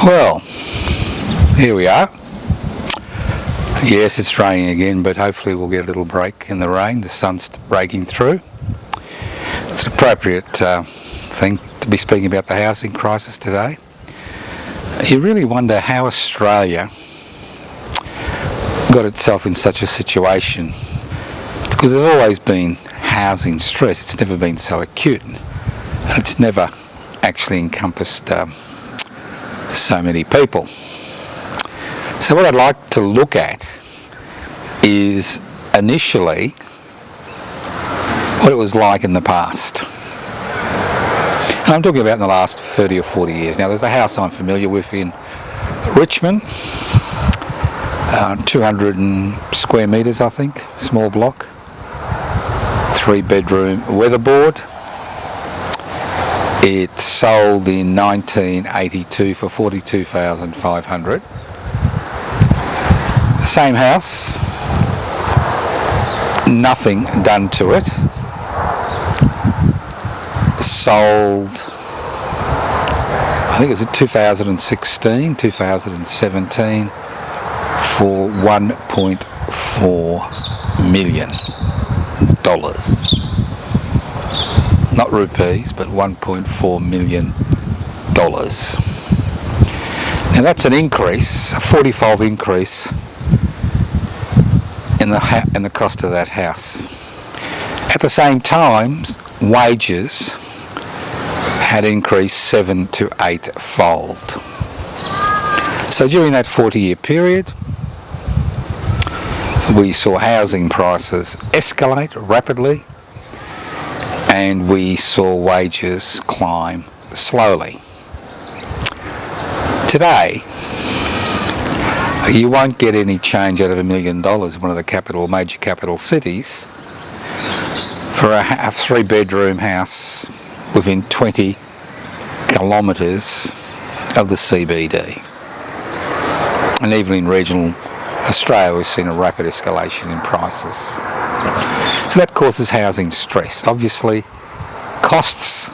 Well, here we are. Yes, it's raining again, but hopefully we'll get a little break in the rain. The sun's breaking through. It's an appropriate thing to be speaking about the housing crisis today. You really wonder how Australia got itself in such a situation, because there's always been housing stress. It's never been so acute. It's never actually encompassed so many people. So what I'd like to look at is initially what it was like in the past. And I'm talking about in the last 30 or 40 years. Now there's a house I'm familiar with in Richmond, 200 square metres I think, small block, 3-bedroom weatherboard. It sold in 1982 for $42,500. The same house, nothing done to it. Sold, I think it was in 2016, 2017 for $1.4 million. Not rupees, but $1.4 million. Now that's an increase, a 40-fold increase in the cost of that house. At the same time, wages had increased 7 to 8-fold. So during that 40-year period, we saw housing prices escalate rapidly, and we saw wages climb slowly. Today, you won't get any change out of $1 million in one of the major capital cities for a 3-bedroom house within 20 kilometres of the CBD. And even in regional Australia, we've seen a rapid escalation in prices. So that causes housing stress. Obviously, costs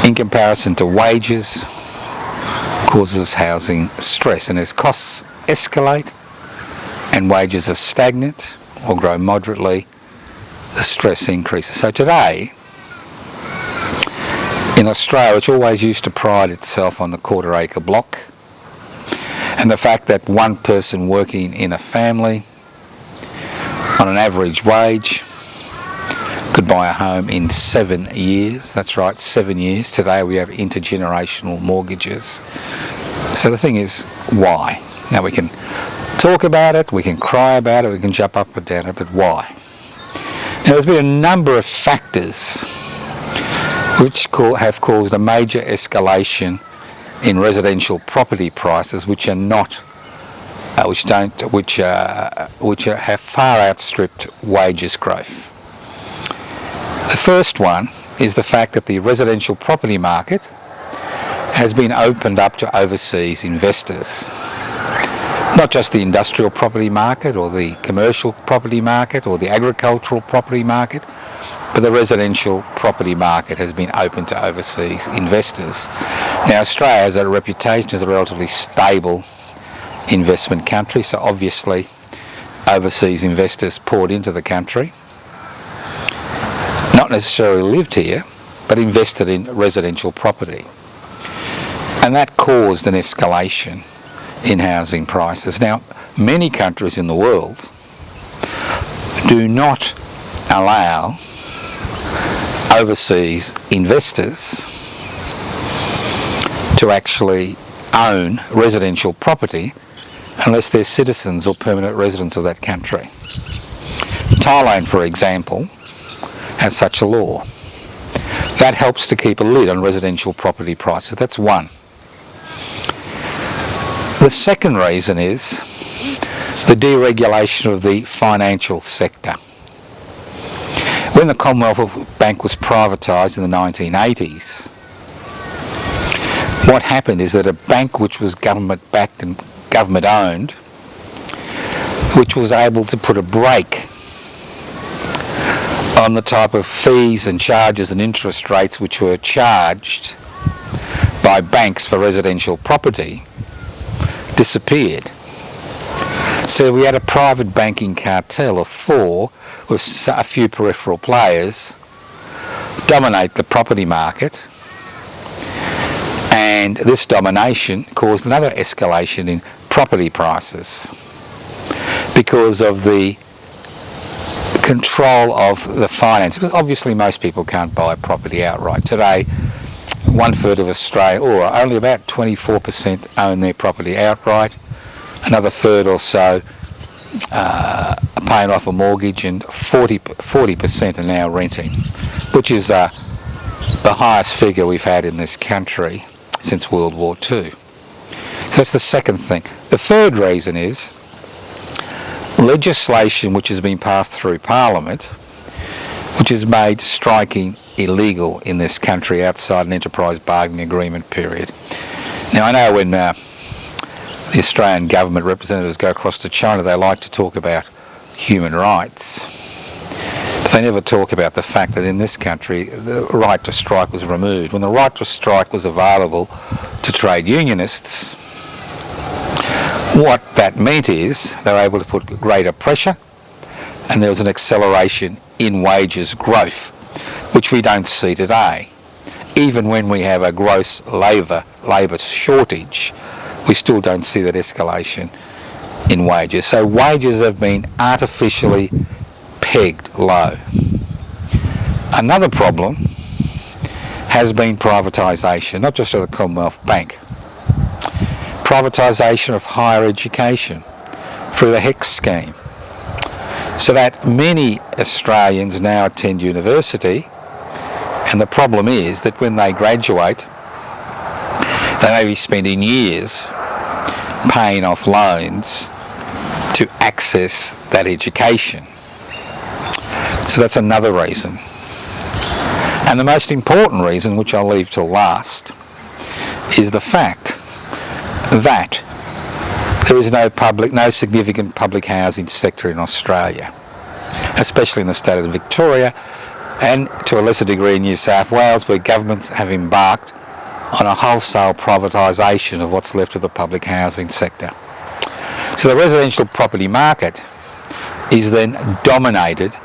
in comparison to wages causes housing stress, and as costs escalate and wages are stagnant or grow moderately, the stress increases. So today, in Australia, which always used to pride itself on the quarter-acre block, and the fact that one person working in a family on an average wage could buy a home in 7 years. That's right, 7 years. Today we have intergenerational mortgages. So the thing is, why? Now we can talk about it, we can cry about it, we can jump up and down it, but why? Now there's been a number of factors which have caused a major escalation in residential property prices, which have far outstripped wages growth. The first one is the fact that the residential property market has been opened up to overseas investors. Not just the industrial property market or the commercial property market or the agricultural property market, but the residential property market has been open to overseas investors. Now Australia has a reputation as a relatively stable investment country, so obviously overseas investors poured into the country, not necessarily lived here, but invested in residential property. And that caused an escalation in housing prices. Now, many countries in the world do not allow overseas investors to actually own residential property unless they're citizens or permanent residents of that country. Thailand, for example, has such a law. That helps to keep a lid on residential property prices. That's one. The second reason is the deregulation of the financial sector. When the Commonwealth Bank was privatised in the 1980s, what happened is that a bank which was government-backed and government-owned, which was able to put a brake on the type of fees and charges and interest rates which were charged by banks for residential property disappeared. So we had a private banking cartel of four with a few peripheral players dominate the property market, and this domination caused another escalation in property prices because of the control of the finance. Because obviously most people can't buy property outright. Today, 1/3 of Australia, or only about 24% own their property outright. Another third or so are paying off a mortgage, and 40% are now renting, which is the highest figure we've had in this country since World War II. So that's the second thing. The third reason is legislation which has been passed through Parliament, which has made striking illegal in this country outside an enterprise bargaining agreement period. Now, I know when the Australian government representatives go across to China, they like to talk about human rights, but they never talk about the fact that in this country the right to strike was removed. When the right to strike was available to trade unionists, what that meant is they were able to put greater pressure, and there was an acceleration in wages growth, which we don't see today. Even when we have a gross labour shortage, we still don't see that escalation in wages. So wages have been artificially pegged low. Another problem has been privatisation, not just of the Commonwealth Bank. Privatisation of higher education through the HECS scheme, so that many Australians now attend university, and the problem is that when they graduate, they may be spending years paying off loans to access that education. So that's another reason. And the most important reason, which I'll leave till last, is the fact that there is no significant public housing sector in Australia, especially in the state of Victoria, and to a lesser degree in New South Wales, where governments have embarked on a wholesale privatisation of what's left of the public housing sector. So the residential property market is then dominated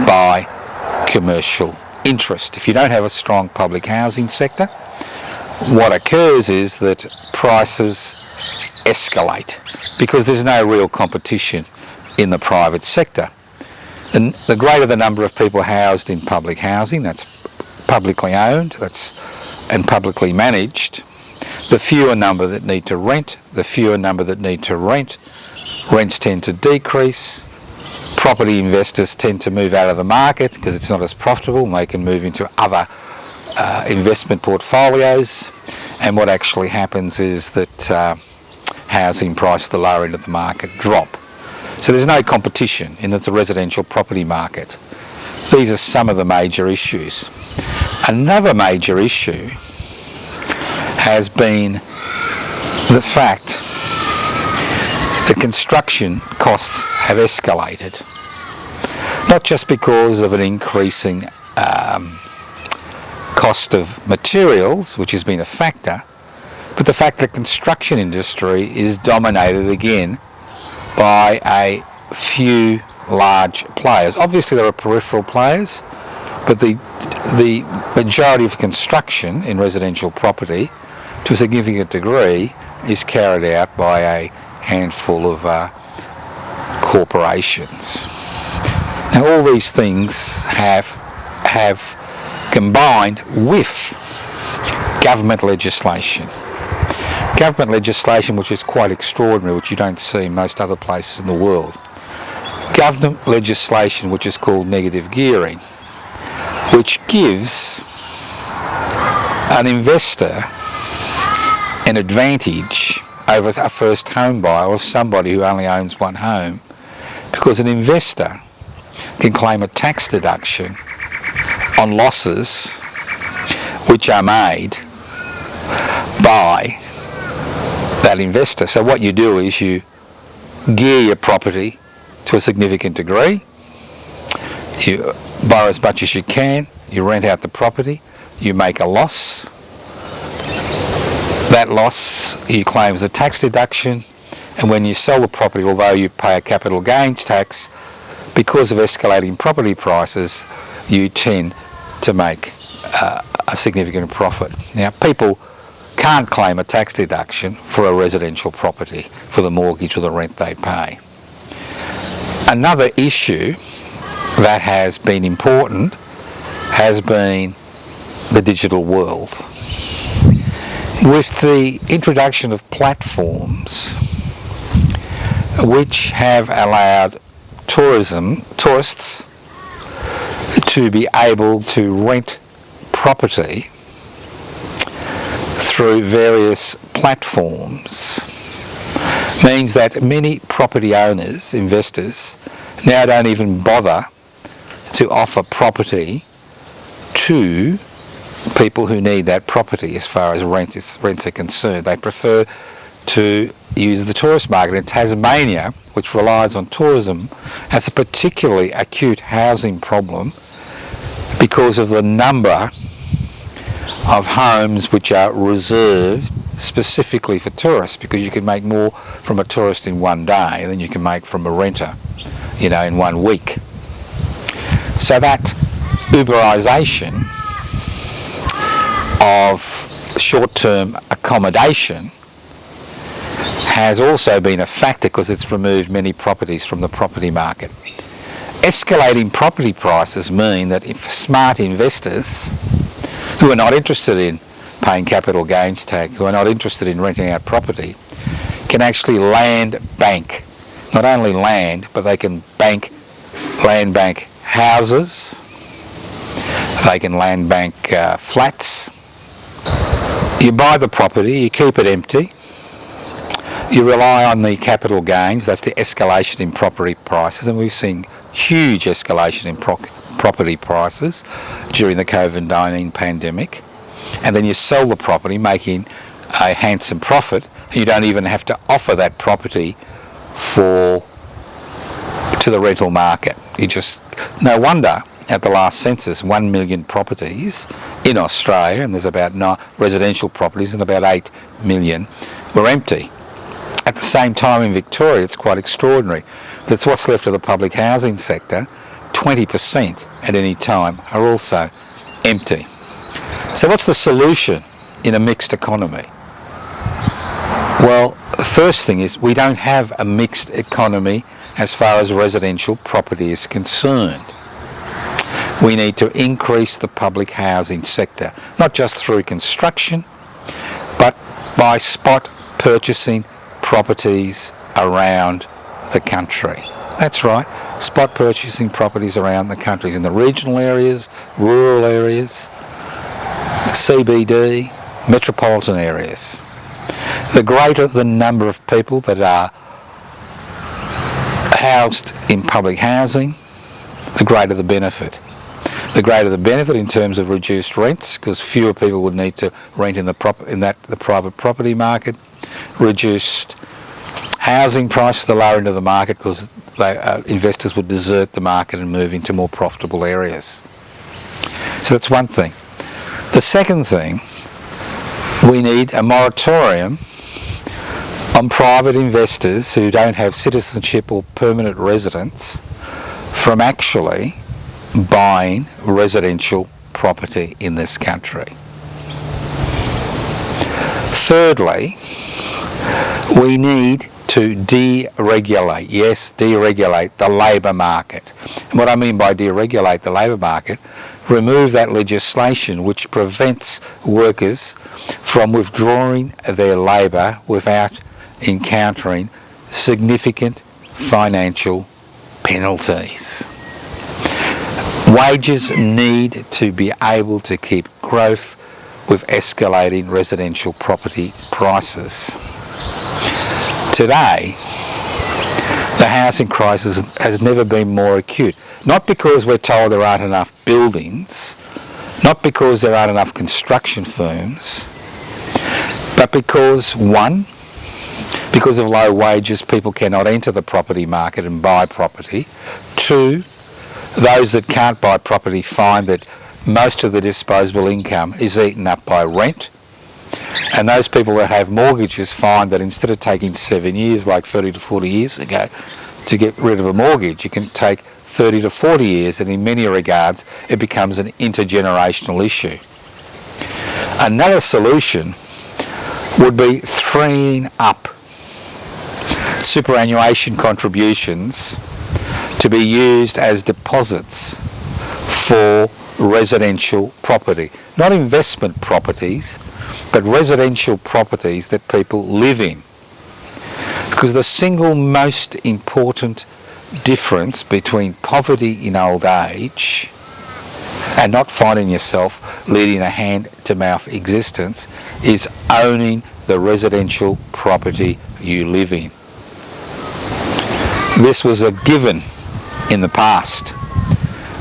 by commercial interest. If you don't have a strong public housing sector, what occurs is that prices escalate because there's no real competition in the private sector. And the greater the number of people housed in public housing, that's publicly owned, and publicly managed, the fewer number that need to rent, rents tend to decrease, property investors tend to move out of the market because it's not as profitable, and they can move into other investment portfolios, and what actually happens is that housing prices, the lower end of the market, drop. So there's no competition in the residential property market. These are some of the major issues. Another major issue has been the fact that construction costs have escalated, not just because of an increasing cost of materials, which has been a factor, but the fact that the construction industry is dominated again by a few large players. Obviously there are peripheral players, but the majority of construction in residential property, to a significant degree, is carried out by a handful of corporations. Now all these things have combined with government legislation. Government legislation which is quite extraordinary, which you don't see in most other places in the world. Government legislation which is called negative gearing, which gives an investor an advantage over a first home buyer or somebody who only owns one home, because an investor can claim a tax deduction on losses which are made by that investor. So what you do is you gear your property to a significant degree, you borrow as much as you can, you rent out the property, you make a loss, That loss you claim as a tax deduction, and when you sell the property, although you pay a capital gains tax, because of escalating property prices, you tend to make a significant profit. Now, people can't claim a tax deduction for a residential property for the mortgage or the rent they pay. Another issue that has been important has been the digital world. With the introduction of platforms which have allowed tourists to be able to rent property through various platforms, means that many property owners, investors, now don't even bother to offer property to people who need that property as far as rents are concerned. They prefer to use the tourist market. In Tasmania, which relies on tourism, has a particularly acute housing problem because of the number of homes which are reserved specifically for tourists, because you can make more from a tourist in one day than you can make from a renter, in 1 week. So that Uberisation of short-term accommodation has also been a factor because it's removed many properties from the property market. Escalating property prices mean that if smart investors who are not interested in paying capital gains tax, who are not interested in renting out property, can actually land bank. Not only land, but they can land bank houses, they can land bank flats. You buy the property, you keep it empty, you rely on the capital gains, that's the escalation in property prices, and we've seen huge escalation in property prices during the COVID-19 pandemic, and then you sell the property making a handsome profit, and you don't even have to offer that property to the rental market. No wonder at the last census 1 million properties in Australia, and there's about 9 residential properties, and about 8 million were empty. At the same time in Victoria, it's quite extraordinary. That's what's left of the public housing sector, 20% at any time are also empty. So what's the solution in a mixed economy? Well, the first thing is we don't have a mixed economy as far as residential property is concerned. We need to increase the public housing sector, not just through construction, but by spot purchasing properties around the country. That's right, spot purchasing properties around the country, in the regional areas, rural areas, CBD, metropolitan areas. The greater the number of people that are housed in public housing, the greater the benefit. The greater the benefit in terms of reduced rents, because fewer people would need to rent in the private property market. Reduced housing price, the lower end of the market, because investors would desert the market and move into more profitable areas. So that's one thing. The second thing, we need a moratorium on private investors who don't have citizenship or permanent residence from actually buying residential property in this country. Thirdly, we need to deregulate, yes, deregulate the labour market. And what I mean by deregulate the labour market, remove that legislation which prevents workers from withdrawing their labour without encountering significant financial penalties. Wages need to be able to keep growth with escalating residential property prices. Today, the housing crisis has never been more acute. Not because we're told there aren't enough buildings, not because there aren't enough construction firms, but because, one, because of low wages, people cannot enter the property market and buy property. Two, those that can't buy property find that most of the disposable income is eaten up by rent. And those people that have mortgages find that instead of taking 7 years, like 30 to 40 years ago, to get rid of a mortgage, you can take 30 to 40 years, and in many regards it becomes an intergenerational issue. Another solution would be freeing up superannuation contributions to be used as deposits for residential property. Not investment properties, but residential properties that people live in. Because the single most important difference between poverty in old age and not finding yourself leading a hand-to-mouth existence is owning the residential property you live in. This was a given in the past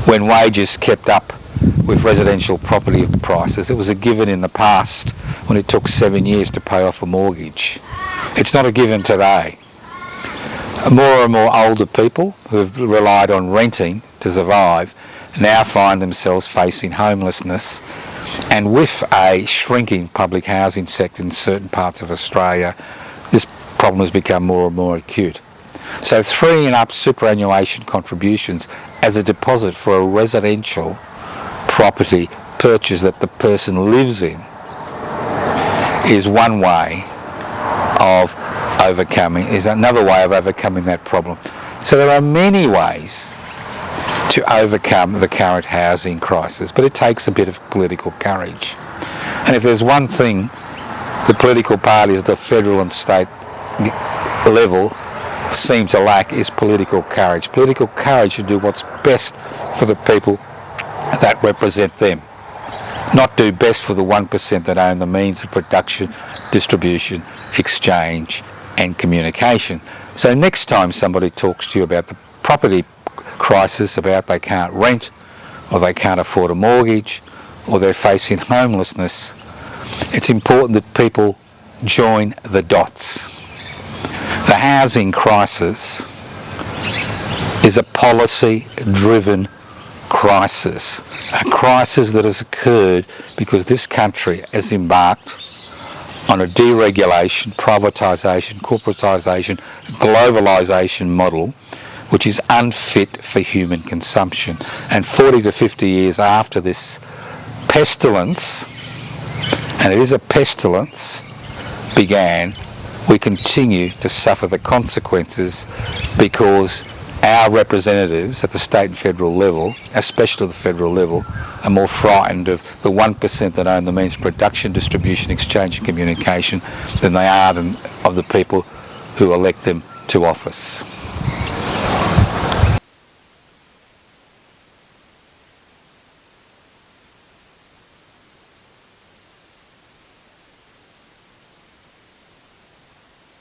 when wages kept up with residential property prices. It was a given in the past when it took 7 years to pay off a mortgage. It's not a given today. More and more older people who have relied on renting to survive now find themselves facing homelessness, and with a shrinking public housing sector in certain parts of Australia, this problem has become more and more acute. So freeing up superannuation contributions as a deposit for a residential property purchase that the person lives in is one way of overcoming, is another way of overcoming that problem. So there are many ways to overcome the current housing crisis, but it takes a bit of political courage. And if there's one thing the political parties at the federal and state level seem to lack, is political courage. Political courage to do what's best for the people that represent them, not do best for the 1% that own the means of production, distribution, exchange and communication. So next time somebody talks to you about the property crisis, about they can't rent or they can't afford a mortgage or they're facing homelessness, it's important that people join the dots. The housing crisis is a policy-driven crisis, a crisis that has occurred because this country has embarked on a deregulation, privatisation, corporatisation, globalisation model which is unfit for human consumption. And 40 to 50 years after this pestilence, and it is a pestilence, began, we continue to suffer the consequences because our representatives at the state and federal level, especially the federal level, are more frightened of the 1% that own the means of production, distribution, exchange and communication than they are of the people who elect them to office.